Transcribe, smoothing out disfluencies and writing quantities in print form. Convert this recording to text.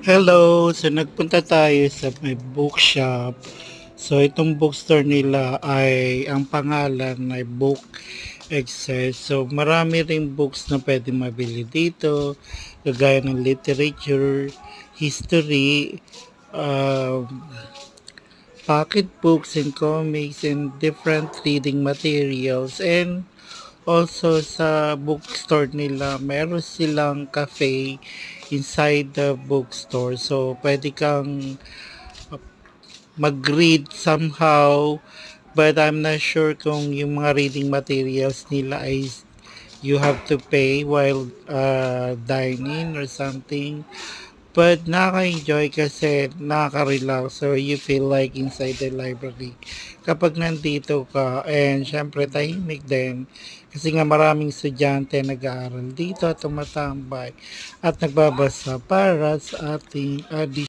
Hello! So, nagpunta tayo sa may bookshop. So, itong bookstore nila ay, ang pangalan ay Book Excess. So, marami ring books na pwede mabili dito. Kagaya ng literature, history, pocketbooks and comics and different reading materials. And also sa bookstore nila, meron silang cafe inside the bookstore. So, pwede kang mag-read somehow, but I'm not sure kung yung mga reading materials nila ay you have to pay while dining or something. But nakaka-enjoy kasi nakaka-relax, so you feel like inside the library kapag nandito ka. And syempre tahimik din kasi nga maraming estudyante nag-aaral dito at tumatambay at nagbabasa para sa ating